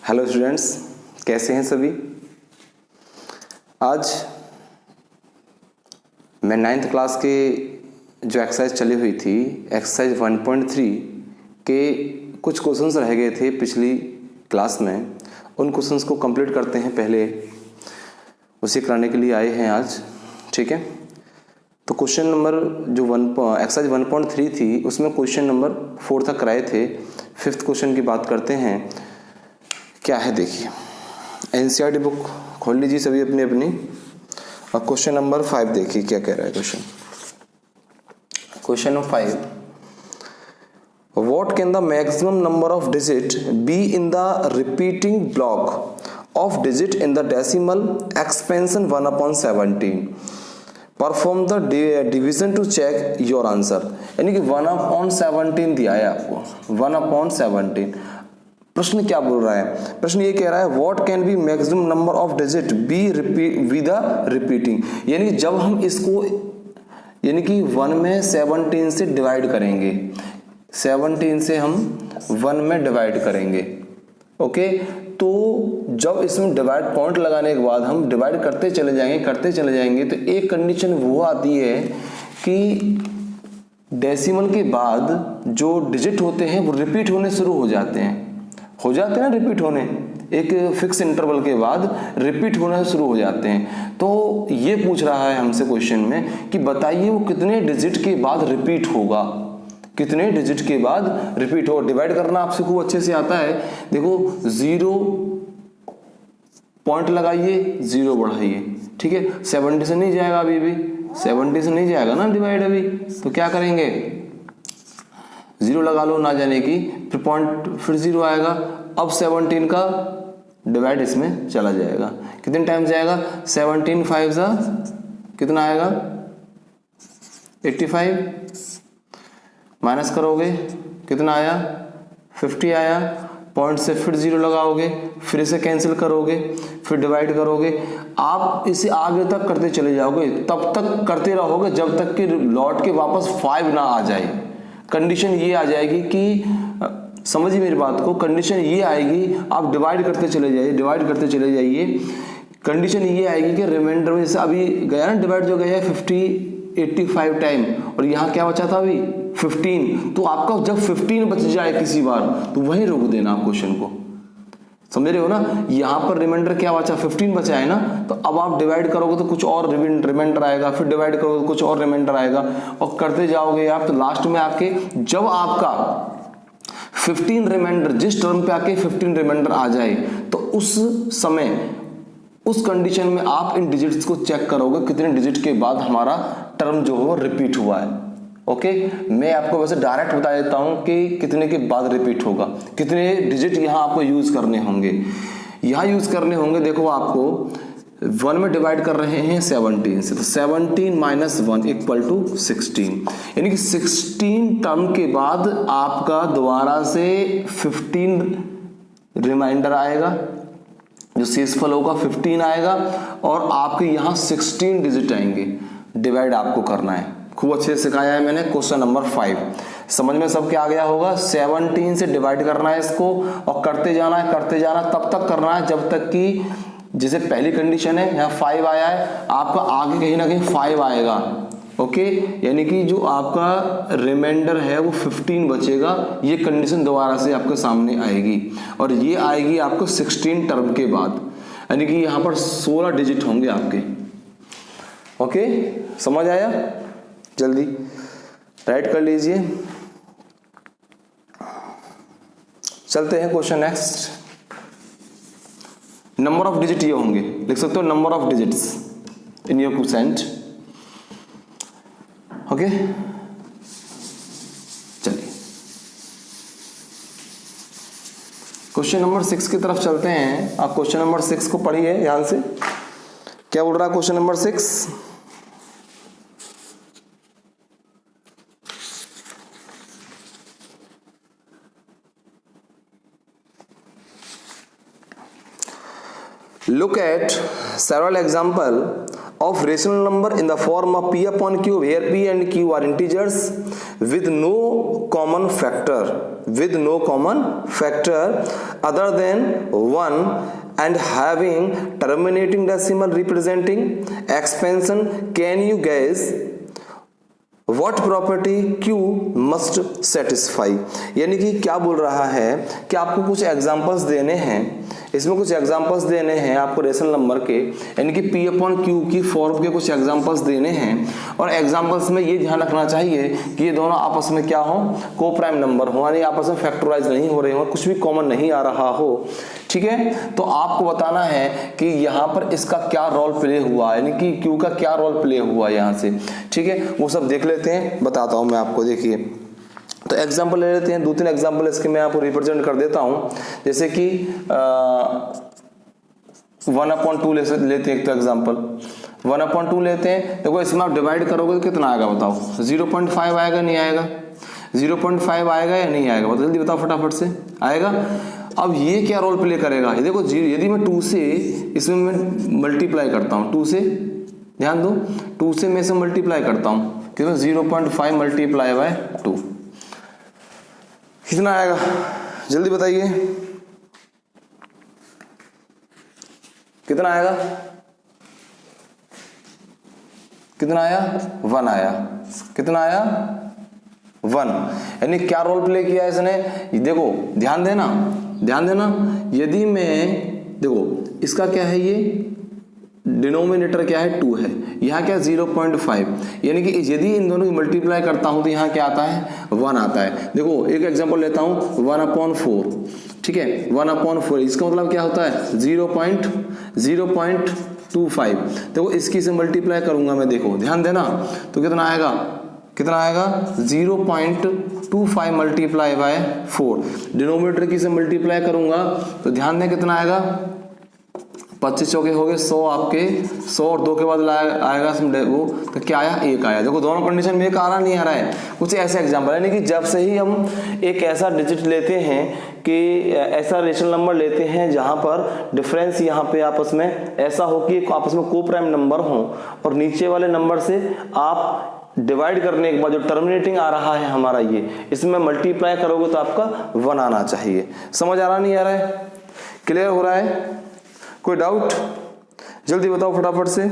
Hello students, कैसे हैं सभी। आज मैं 9th क्लास के जो एक्सरसाइज चली हुई थी, एक्सरसाइज 1.3 के कुछ क्वेश्चंस रह गए थे पिछली क्लास में। उन क्वेश्चंस को कंप्लीट करते हैं। पहले उसे कराने के लिए आए हैं आज, ठीक है। तो क्वेश्चन नंबर जो एक्सरसाइज 1.3 थी उसमें क्वेश्चन नंबर 4 तक कराए थे। 5th क्वेश्चन की बात करते हैं। क्या है देखिए, एनसीईआरटी बुक खोल लीजिए सभी अपनी अपनी, और क्वेश्चन नंबर 5 देखिए क्या कह रहा है question number 5। What can the maximum number of digit be in the repeating block of digit in the decimal expansion 1/17। Perform the division to check your answer. यानी कि 1/17 दिया है आपको, 1/17। प्रश्न क्या बोल रहा है? प्रश्न ये कह रहा है what can be maximum number of digit be with repeating. यानी जब हम इसको यानी कि 1 में 17 से डिवाइड करेंगे, 17 से हम 1 में डिवाइड करेंगे, ओके। तो जब इसमें डिवाइड पॉइंट लगाने के बाद हम डिवाइड करते चले जाएंगे तो एक कंडीशन वो आती है कि डेसिमल के बाद जो डिजिट होते हैं वो रिपीट होने शुरू हो जाते हैं ना, रिपीट होने एक फिक्स इंटरवल के बाद रिपीट होना शुरू हो जाते हैं। तो ये पूछ रहा है हमसे क्वेश्चन में कि बताइए वो कितने डिजिट के बाद रिपीट होगा, कितने डिजिट के बाद रिपीट होगा। डिवाइड करना आपसे खूब अच्छे से आता है। देखो 0 पॉइंट लगाइए, 0 बढ़ाइए, ठीक है। 70 से नहीं जाएगा, अभी भी 70 से नहीं जाएगा ना डिवाइड अभी। तो क्या करेंगे, 0 लगा लो ना जाने की, फिर पॉइंट, फिर 0 आएगा। अब 17 का डिवाइड इसमें चला जाएगा। कितने टाइम जाएगा? 17 5 कितना आएगा? 85। माइनस करोगे कितना आया? 50 आया। पॉइंट से फिर 0 लगाओगे, फिर इसे कैंसिल करोगे, फिर डिवाइड करोगे। आप इसे आगे तक करते चले जाओगे, तब तक करते रहोगे जब तक कि लौट के वापस 5 ना आ जाए। कंडीशन ये आ जाएगी कि समझिए मेरी बात को, कंडीशन ये आएगी, आप डिवाइड करते चले जाइए। कंडीशन ये आएगी कि रिमाइंडर में, जैसे अभी गया ना डिवाइड, जो गया है 85 टाइम, और यहाँ क्या बचा था अभी 15। तो आपका जब 15 बच जाए किसी बार तो वहीं रोक देना आप क्वेश्चन को, समझ रहे हो ना। यहाँ पर रिमाइंडर क्या बचा? 15 बचा है ना। तो अब आप डिवाइड करोगे तो कुछ और रिमाइंडर आएगा, फिर डिवाइड करोगे तो कुछ और रिमाइंडर आएगा, और करते जाओगे आप। तो लास्ट में आपके जब आपका 15 रिमाइंडर, जिस टर्म पे आके 15 रिमाइंडर आ जाए, तो उस समय उस कंडीशन में आप इन डिजिट्स को चेक करोगे कितने डिजिट के बाद हमारा टर्म जो हो रिपीट हुआ है, ओके। मैं आपको वैसे डायरेक्ट बता देता हूं कि कितने के बाद रिपीट होगा, कितने डिजिट यहां आपको यूज करने होंगे। यहां यूज करने होंगे, देखो आपको 1 में डिवाइड कर रहे हैं 17 से, तो 17 - 1 = 16। यानी कि 16 टर्म के बाद आपका दोबारा से 15 रिमाइंडर आएगा, जो शेषफल होगा 15 आएगा, और आपके यहाँ 16 डिजिट आएंगे। डिवाइड आपको करना है, खूब अच्छे से सिखाया है मैंने। क्वेश्चन नंबर 5 समझ में सब क्या आ गया होगा। 17 से डिवाइड करना है इसको, और करते जाना तब तक करना है जब तक कि, जैसे पहली कंडीशन है यहाँ 5 आया है, आपका आगे कहीं ना कहीं 5 आएगा, ओके। यानी कि जो आपका रिमाइंडर है वो 15 बचेगा। ये कंडीशन दोबारा से आपके सामने आएगी, और ये आएगी आपको 16 टर्म के बाद। यानी कि यहाँ पर 16 डिजिट होंगे आपके, ओके। समझ आया? जल्दी राइट कर लीजिए। चलते हैं question next. Number of digit ये होंगे, लिख सकते हो number of digits in your quotient, okay. चलिए क्वेश्चन नंबर 6 की तरफ चलते हैं। आप क्वेश्चन नंबर 6 को पढ़िए ध्यान से। क्या बोल रहा है question number 6? Look at several example of rational number in the form of p upon q, where p and q are integers with no common factor other than 1 and having terminating decimal representing expansion, can you guess what property Q must satisfy? यानी कि क्या बोल रहा है कि आपको कुछ examples देने हैं, इसमें कुछ एग्जांपल्स देने हैं आपको रेशनल नंबर के, यानी कि P अपॉन Q की फॉर्म के कुछ एग्जांपल्स देने हैं। और एग्जांपल्स में ये ध्यान रखना चाहिए कि ये दोनों आपस में क्या हो, को प्राइम नंबर हो, यानी आपस में फैक्टराइज नहीं हो रहे हो, कुछ भी कॉमन नहीं आ रहा हो। ठीक है, तो आपको बताना है कि यहाँ पर इसका क्या रोल प्ले हुआ, यानी कि Q का क्या रोल प्ले हुआ यहाँ से। ठीक है, वो सब देख लेते हैं, बताता हूँ मैं आपको। देखिए, तो एग्जाम्पल ले लेते हैं, 2-3 एग्जाम्पल इसके मैं आपको रिप्रेजेंट कर देता हूँ। जैसे कि 1/2 लेते हैं, एक तो एग्जाम्पल 1/2 लेते हैं। देखो इसमें आप डिवाइड करोगे तो कितना आएगा बताओ, 0.5 आएगा नहीं आएगा, 0.5 आएगा या नहीं आएगा, बताओ जल्दी बताओ फटाफट से, आएगा। अब ये क्या रोल प्ले करेगा, ये देखो यदि मैं 2 से इसमें मैं मल्टीप्लाई करता हूँ, 2 से, ध्यान दो, 2 से मैं इसे मल्टीप्लाई करता हूँ, कितना 0.5 मल्टीप्लाई बाय 2 कितना आएगा, जल्दी बताइए कितना आएगा, कितना आया, 1 आया, कितना आया, 1। यानी क्या रोल प्ले किया इसने, देखो ध्यान देना, ध्यान देना। यदि मैं, देखो इसका क्या है, ये डिनोमिनेटर क्या है, 2 है, यहाँ क्या 0.5, यानी कि यदि इन दोनों की मल्टीप्लाई करता हूं तो यहाँ क्या आता है, 1 आता है। देखो एक एग्जांपल लेता हूं, 1/4, ठीक है, 1/4, इसका मतलब क्या होता है 0.25। देखो इसकी से मल्टीप्लाई करूंगा मैं, देखो ध्यान देना, तो कितना आएगा, कितना आएगा 0.25 मल्टीप्लाई बाय 4। डिनोमिनेटर की से मल्टीप्लाई करूंगा तो ध्यान दें कितना आएगा, 25 चौके हो गए 100 आपके, 100 और 2 के बाद आएगा वो, तो क्या आया, 1 आया। देखो दोनों कंडीशन में 1 आ रहा नहीं आ रहा है, कुछ ऐसे एग्जांपल, यानी कि जब से ही हम एक ऐसा डिजिट लेते हैं कि ऐसा रेशनल नंबर लेते हैं जहां पर डिफरेंस यहाँ पे आपस में ऐसा हो कि आपस में को प्राइम नंबर हो, और नीचे वाले नंबर से आप डिवाइड करने के बाद जो टर्मिनेटिंग आ रहा है हमारा, ये इसमें मल्टीप्लाई करोगे तो आपका 1 आना चाहिए। समझ आ रहा नहीं आ रहा है, क्लियर हो रहा है, कोई डाउट, जल्दी बताओ फटाफट से।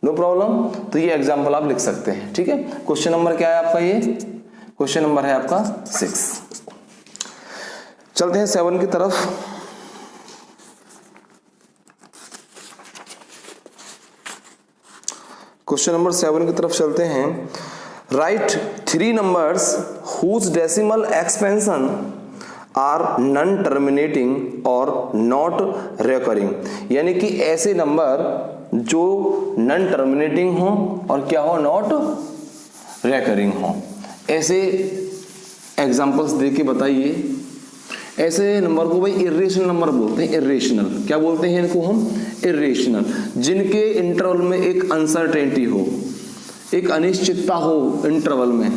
No problem. तो ये एग्जांपल आप लिख सकते हैं, ठीक है। क्वेश्चन नंबर क्या है आपका, ये क्वेश्चन नंबर है आपका 6। चलते हैं 7 की तरफ। क्वेश्चन नंबर 7 की तरफ चलते हैं। Write 3 numbers whose decimal expansion are non terminating और नॉट रिकरिंग, यानी कि ऐसे नंबर जो नॉन टर्मिनेटिंग हो और क्या हो, नॉट रिकरिंग हो। ऐसे एग्जांपल्स देके बताइए। ऐसे नंबर को भाई इर्रेशनल नंबर बोलते हैं, इर्रेशनल, क्या बोलते हैं इनको हम, इर्रेशनल, जिनके इंटरवल में एक अनसर्टेनिटी हो, एक अनिश्चितता हो, इंटरवल में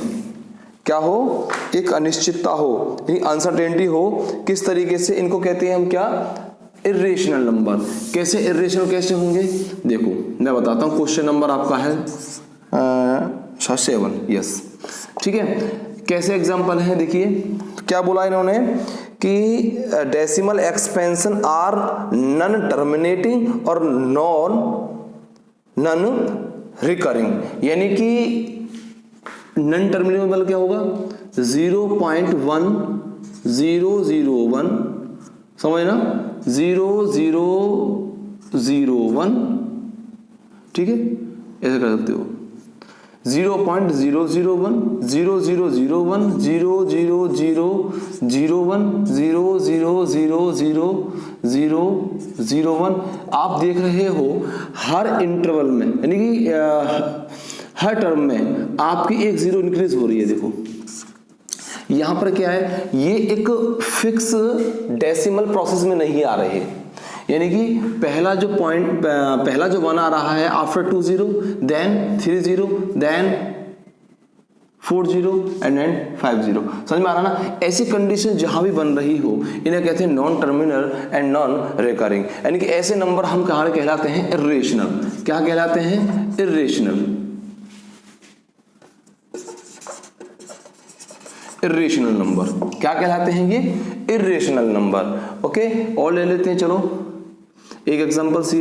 क्या हो, एक अनिश्चितता हो, अनसर्टेनिटी हो। किस तरीके से इनको कहते हैं हम, क्या, इर्रेशनल नंबर। कैसे इर्रेशनल कैसे होंगे, देखो मैं बताता हूं। क्वेश्चन नंबर आपका है 7, यस, ठीक है। कैसे एग्जांपल है, देखिए क्या बोला इन्होंने कि decimal expansion are non terminating और नॉन रिकरिंग, यानी कि नॉन टर्मिनेटिंग मतलब क्या होगा, 0.1001, समझ ना, 0001, ठीक है, ऐसे कर सकते हो। 0.001, 0001, 0001, 0000001। आप देख रहे हो हर इंटरवल में, यानी कि हर टर्म में आपकी एक 0 इंक्रीज हो रही है। देखो यहां पर क्या है, ये एक फिक्स डेसिमल प्रोसेस में नहीं आ रहे, यानी कि पहला जो पॉइंट, पहला जो 1 आ रहा है after 2 0, then 3 0, then 4 0 and then 5 0। समझ में आ रहा ना। ऐसी कंडीशन जहां भी बन रही हो इन्हें कहते हैं non terminal and non recurring, यानी कि ऐसे नंबर हम कहां कहलाते हैं, इर्रेशनल। क्या कहलाते हैं, इर्रेशनल। Irrational number. क्या कहलाते हैं ये? Irrational number. ओके, और ले लेते हैं। चलो एक एग्जांपल सी,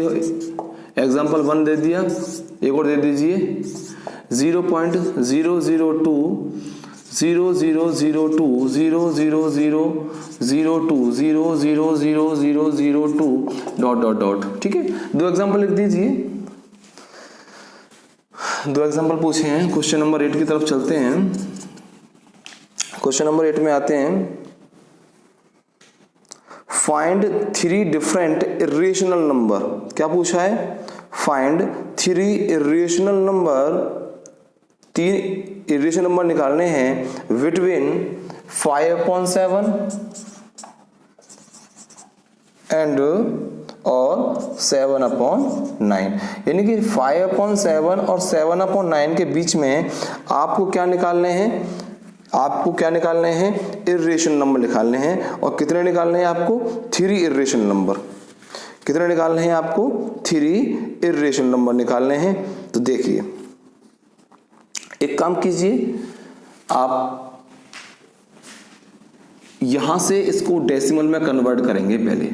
एग्जांपल 1 दे दिया, एक और दे दीजिए 0.002 0002 0000002 डॉट डॉट डॉट। ठीक है, दो एग्जांपल लिख दीजिए। दो एग्जांपल पूछे हैं। क्वेश्चन नंबर 8 की तरफ चलते हैं। क्वेश्चन नंबर 8 में आते हैं, फाइंड 3 डिफरेंट इर्रेशनल नंबर। क्या पूछा है? Find 3 irrational number, 3 irrational number निकालने हैं बिटवीन 5/7 एंड और 7/9। यानी कि 5/7 और 7/9 के बीच में आपको क्या निकालने हैं? आपको क्या निकालने हैं? इर्रेशनल नंबर निकालने हैं। और कितने निकालने हैं आपको? 3 इर्रेशनल नंबर। कितने निकालने हैं आपको? 3 इर्रेशनल नंबर निकालने हैं। तो देखिए, एक काम कीजिए, आप यहां से इसको डेसिमल में कन्वर्ट करेंगे। पहले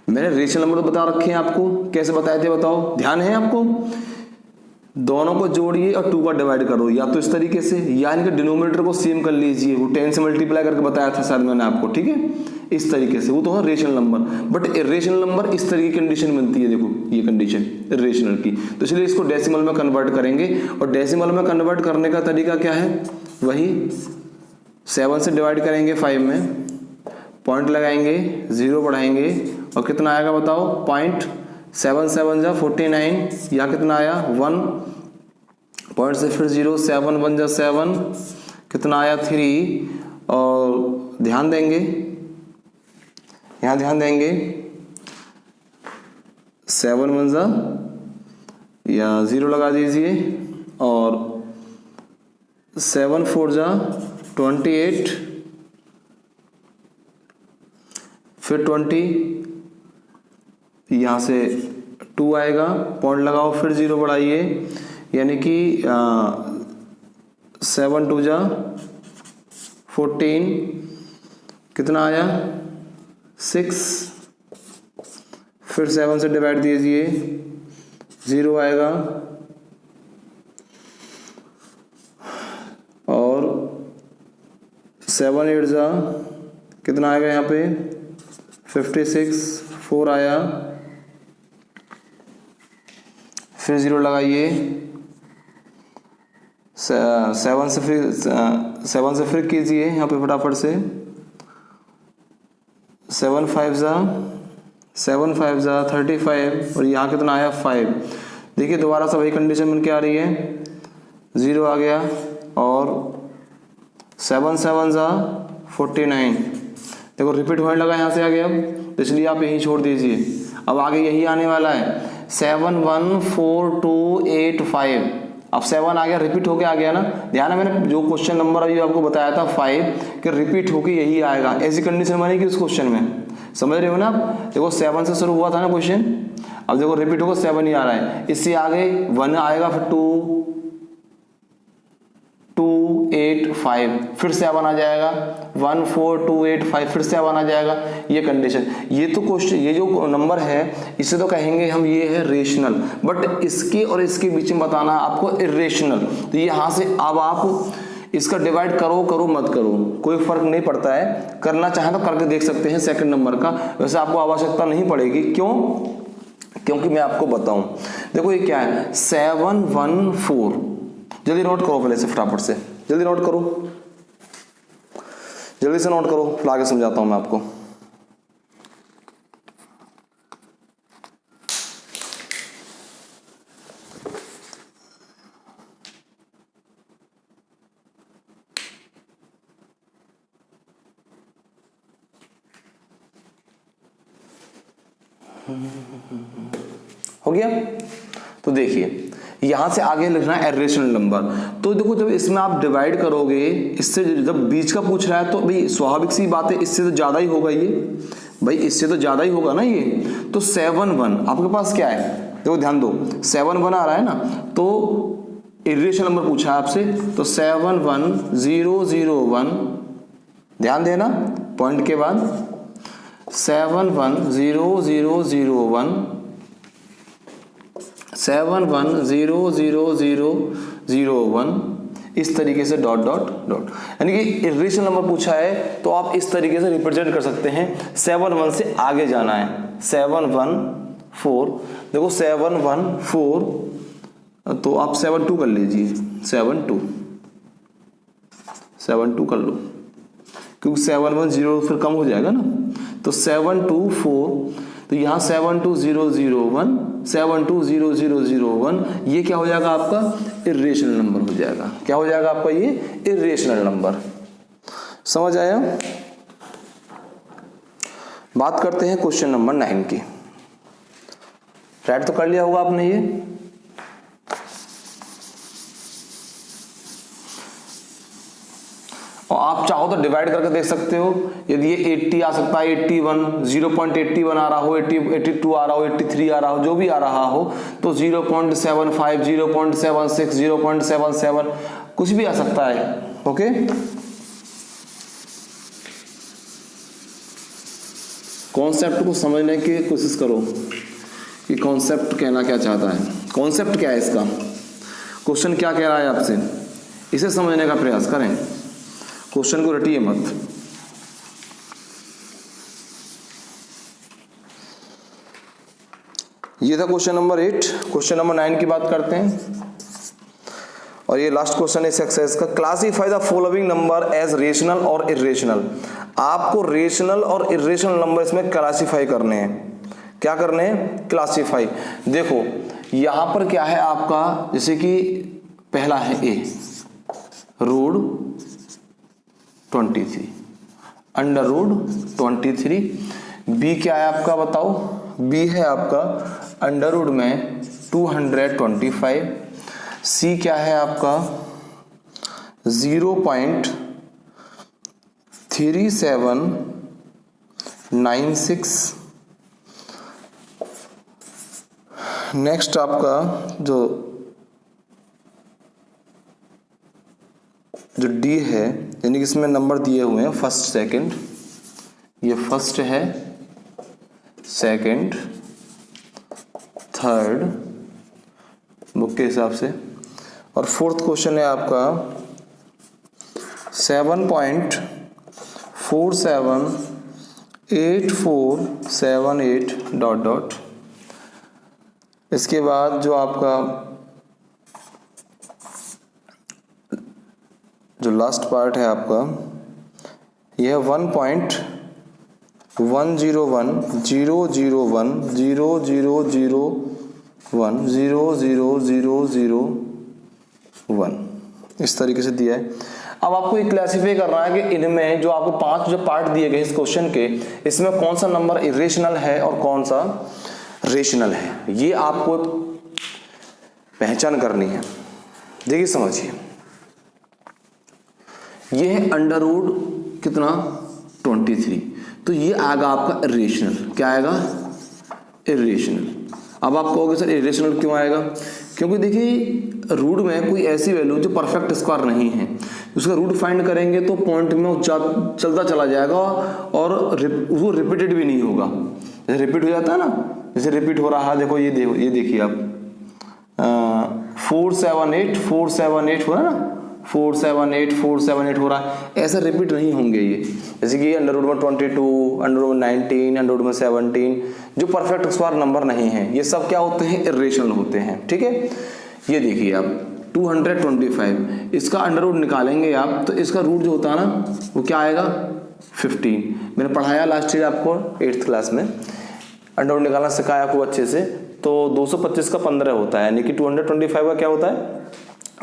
मैंने रेशनल नंबर बता रखे हैं आपको, कैसे बताए थे बताओ, ध्यान है आपको? दोनों को जोड़िए और 2 का डिवाइड करो, या तो इस तरीके से, या इनके डिनोमिनेटर को सेम कर लीजिए। वो 10 से मल्टीप्लाई करके बताया था शायद मैंने आपको। ठीक है, इस तरीके से, वो तो है rational number. But irrational number इस तरीके की कंडीशन मिलती है। देखो ये कंडीशन इर्रेशनल की, तो इसलिए इसको डेसिमल में कन्वर्ट करेंगे। और डेसिमल में कन्वर्ट करने का तरीका क्या है? वही 7 से डिवाइड करेंगे 5 में, पॉइंट लगाएंगे, 0 बढ़ाएंगे, और कितना आएगा बताओ? 0.77 जा 49, यहाँ कितना आया? 1 पॉइंट से फिर 0, 7 1 जा 7, कितना आया? 3। और ध्यान देंगे, यहाँ ध्यान देंगे, 7 1 जा, या 0 लगा दीजिए, और 7 4 जा 28, फिर 20, यहाँ से 2 आएगा, पॉइंट लगाओ, फिर 0 बढ़ाइए, यानी कि 7 2 जा 14, कितना आया? 6, फिर 7 से डिवाइड दीजिए, 0 आएगा, और 7 8 जा कितना आएगा यहाँ पे? 56, 4 आया, फिर 0 लगाइए, 7 से फिर कीजिए यहाँ पे फटाफट से, 7 5 जा 35, और यहाँ कितना आया? 5। देखिए दोबारा से वही कंडीशन बन के आ रही है, 0 आ गया, और 7 7 जा 49। देखो रिपीट होने लगा, यहाँ से आ गया अब, तो इसलिए आप यही छोड़ दीजिए। अब आगे यही आने वाला है, 7 1 4 2 8 5। अब 7 आ गया, रिपीट होके आ गया ना। ध्यान है, मैंने जो क्वेश्चन नंबर अभी आपको बताया था 5 कि रिपीट होके यही आएगा, ऐसी कंडीशन बनेगी उस क्वेश्चन में। समझ रहे हो ना आप? देखो 7 से शुरू हुआ था ना क्वेश्चन, अब देखो रिपीट होकर 7 ही आ रहा है। इससे आगे 1 आएगा, फिर 2 2 8 5, फिर 7 आ जाएगा, 1 4 2 8 5, फिर 7 आ जाएगा। ये कंडीशन, ये तो क्वेश्चन, ये जो नंबर है इसे तो कहेंगे हम ये है रेशनल, बट इसके और इसके बीच में बताना आपको इर्रेशनल। तो यहाँ से अब आप इसका डिवाइड करो मत करो, कोई फर्क नहीं पड़ता है। करना चाहे तो करके देख सकते हैं सेकंड नंबर का, वैसे आपको आवश्यकता नहीं पड़ेगी। क्यों? क्योंकि मैं आपको बताऊं। देखो ये क्या है, 7 1 4। जल्दी नोट करो, पहले से फटाफट से जल्दी नोट करो, जल्दी से नोट करो, फिर आगे समझाता हूं मैं आपको। हो गया? तो देखिए यहां से आगे लिखना है इर्रेशनल नंबर। तो देखो जब इसमें आप डिवाइड करोगे, इससे जब बीच का पूछ रहा है तो भाई स्वाभाविक सी बात है, इससे तो ज्यादा ही होगा ये, भाई इससे तो ज्यादा ही होगा ना ये। तो 7 1 आपके पास क्या है? देखो ध्यान दो, 7 1 आ रहा है ना, तो इर्रेशनल नंबर पूछा है आपसे, तो 7 1 0 0 1 ध्यान देना, पॉइंट के बाद 7100001 7100001 इस तरीके से डॉट डॉट डॉट, यानी कि इरेशनल नंबर पूछा है तो आप इस तरीके से रिप्रेजेंट कर सकते हैं। 7 से आगे जाना है, 714, देखो 714, तो आप 72 कर लीजिए, 72 कर लो, क्योंकि 710 फिर कम हो जाएगा ना, तो 724, तो यहाँ 72001 72001 ये क्या हो जाएगा आपका इरेशनल नंबर हो जाएगा। क्या हो जाएगा आपका ये इरेशनल नंबर। समझ आया? बात करते हैं क्वेश्चन नंबर 9 की। राइट तो कर लिया होगा आपने ये। और आप चाहो तो डिवाइड करके देख सकते हो, यदि ये 80 आ सकता है, 81, 0.81 आ रहा हो, 82 आ रहा हो, 83 आ रहा हो, जो भी आ रहा हो, तो 0.75, 0.76, 0.77 कुछ भी आ सकता है। ओके, कॉन्सेप्ट को समझने की कोशिश करो कि कॉन्सेप्ट कहना क्या चाहता है, कॉन्सेप्ट क्या है इसका, क्वेश्चन क्या कह रहा है आपसे, इसे समझने का प्रयास करें, क्वेश्चन को रटिए मत। ये था क्वेश्चन नंबर 8। क्वेश्चन नंबर 9 की बात करते हैं, और ये लास्ट क्वेश्चन है इस एक्सरसाइज का। Classify the following number as rational और इरेशनल। आपको रेशनल और इरेशनल नंबर इसमें क्लासीफाई करने हैं। क्या करने हैं? क्लासीफाई। देखो यहां पर क्या है आपका, जैसे कि पहला है ए, रूट 23, अंडर रूट 23। बी क्या है आपका बताओ? बी है आपका अंडर रूट में 225। सी क्या है आपका 0.3796। नेक्स्ट आपका जो डी है, यानी कि इसमें नंबर दिए हुए हैं फर्स्ट सेकंड, ये फर्स्ट है, सेकंड, थर्ड बुक के हिसाब से, और फोर्थ क्वेश्चन है आपका 7.478478 डॉट डॉट। इसके बाद जो आपका जो लास्ट पार्ट है आपका, यह 1.1010001000001 इस तरीके से दिया है। अब आपको ये क्लासीफाई करना है कि इनमें जो आपको 5 जो पार्ट दिए गए इस क्वेश्चन के, इसमें कौन सा नंबर इरेशनल है और कौन सा रेशनल है, ये आपको पहचान करनी है। देखिए समझिए, ये है अंडर रूट कितना 23, तो ये आएगा आपका इरेशनल। क्या आएगा? इरेशनल। अब आप कहोगे सर इरेशनल क्यों आएगा? क्योंकि देखिए रूट में कोई ऐसी वैल्यू जो परफेक्ट स्क्वायर नहीं है, उसका रूट फाइंड करेंगे तो पॉइंट में चलता चला जाएगा और वो रिपीटेड भी नहीं होगा। जैसे रिपीट हो जाता है ना, जैसे रिपीट हो रहा है, देखो ये देखिए आप 478 हो रहा है ना, 478 हो रहा है, ऐसा रिपीट नहीं होंगे ये। जैसे कि अंडर रूट में 22, अंडर रूट में 19, अंडर रूट में 17, जो परफेक्ट स्क्वायर नंबर नहीं है, ये सब क्या होते हैं? इरेशनल होते हैं। ठीक है, ये देखिए आप 225, इसका अंडर रूट निकालेंगे आप, तो इसका रूट जो होता है ना वो क्या आएगा? 15। मैंने पढ़ाया लास्ट ईयर आपको 8th क्लास में, अंडर रूट निकालना सिखाया आपको अच्छे से। तो 225 का 15 होता है, यानी कि 225 का क्या होता है?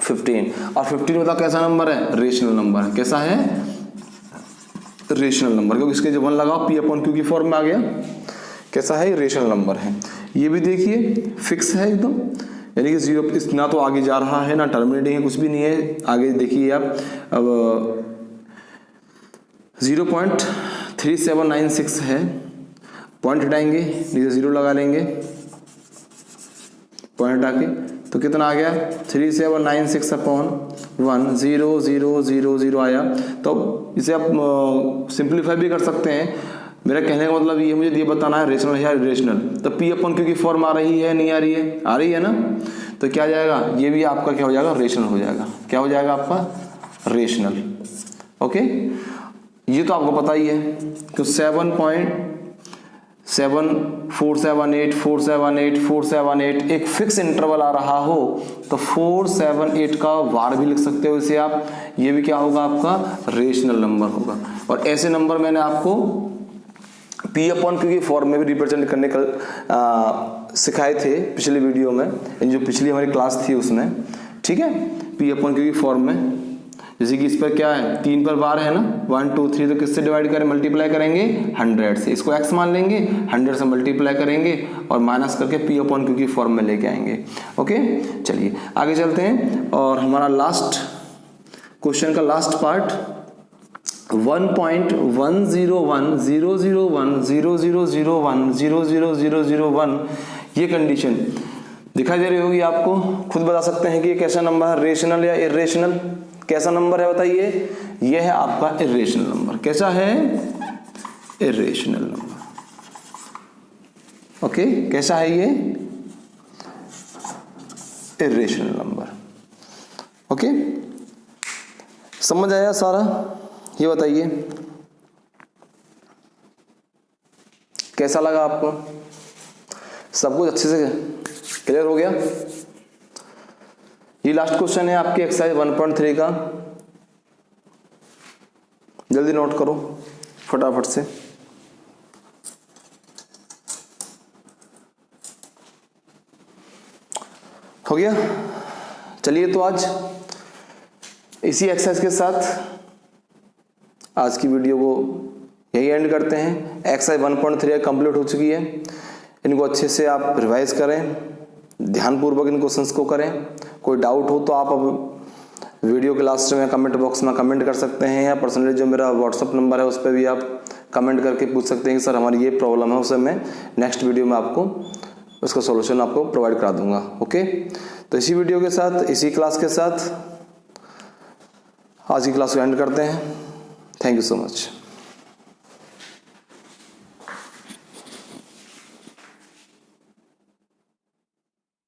15। और 15 मतलब कैसा नंबर है? रेशनल नंबर है। कैसा है? रेशनल नंबर, क्योंकि इसके जब 1 लगाओ P/Q की फॉर्म में आ गया। कैसा है? रेशनल नंबर है। ये भी देखिए फिक्स है एकदम, यानी कि 0 ना तो आगे जा रहा है ना टर्मिनेटिंग है, कुछ भी नहीं है। आगे देखिए आप, अब 0.3796 है, पॉइंट हटाएंगे, नीचे 0 लगा लेंगे, पॉइंट हटा के, तो कितना आ गया? 3796 अपॉन 1 0 0 0 0 आया। तो इसे आप सिंप्लीफाई भी कर सकते हैं। मेरा कहने का मतलब ये, मुझे ये बताना है रेशनल है या इरेशनल। तो पी अपन क्यू की फॉर्म आ रही है नहीं आ रही है? आ रही है ना। तो क्या जाएगा, ये भी आपका क्या हो जाएगा, रेशनल हो जाएगा। क्या हो जाएगा आपका, रेशनल। ओके, ये तो आपको पता ही है कि 7.478 एक फिक्स इंटरवल आ रहा हो तो 478 का वार भी लिख सकते हो इसे आप। ये भी क्या होगा आपका, रेशनल नंबर होगा। और ऐसे नंबर मैंने आपको पी अपॉन क्यू की फॉर्म में भी रिप्रेजेंट करने का सिखाए थे पिछले वीडियो में, जो पिछली हमारी क्लास थी उसमें। ठीक है, पी अपॉन क्यू की फॉर्म में, जैसे कि इस पर क्या है, 3 पर बार है ना, 1 2 3, तो किससे डिवाइड करें, मल्टीप्लाई करेंगे 100 से। इसको x मान लेंगे, 100 से मल्टीप्लाई करेंगे और माइनस करके पी अपॉन क्यू की फॉर्म में लेके आएंगे। ओके, चलिए आगे चलते हैं। और हमारा लास्ट क्वेश्चन का लास्ट पार्ट 1.10100100001000001 ये कंडीशन दिखाई दे रही होगी आपको। खुद बता सकते हैं कि ये कैसा नंबर है, रेशनल या इरेशनल। कैसा नंबर है बताइए, ये है आपका इरेशनल नंबर। कैसा है, इरेशनल नंबर। ओके, कैसा है ये, इरेशनल नंबर। ओके, समझ आया सारा? ये बताइए कैसा लगा आपको, सब कुछ अच्छे से क्लियर हो गया? ये लास्ट क्वेश्चन है आपके एक्सरसाइज 1.3 का। जल्दी नोट करो फटाफट से। हो गया? चलिए, तो आज इसी एक्सरसाइज के साथ आज की वीडियो को यही एंड करते हैं। एक्सरसाइज 1.3 कंप्लीट हो चुकी है। इनको अच्छे से आप रिवाइज करें, ध्यानपूर्वक इन क्वेश्चंस को करें। कोई डाउट हो तो आप अब वीडियो के लास्ट में कमेंट बॉक्स में कमेंट कर सकते हैं, या पर्सनली जो मेरा व्हाट्सअप नंबर है उस पर भी आप कमेंट करके पूछ सकते हैं कि सर हमारी ये प्रॉब्लम है, उसे मैं नेक्स्ट वीडियो में आपको उसका सॉल्यूशन आपको प्रोवाइड करा दूंगा। ओके, तो इसी वीडियो के साथ, इसी क्लास के साथ आज की क्लास को एंड करते हैं। Thank you so much.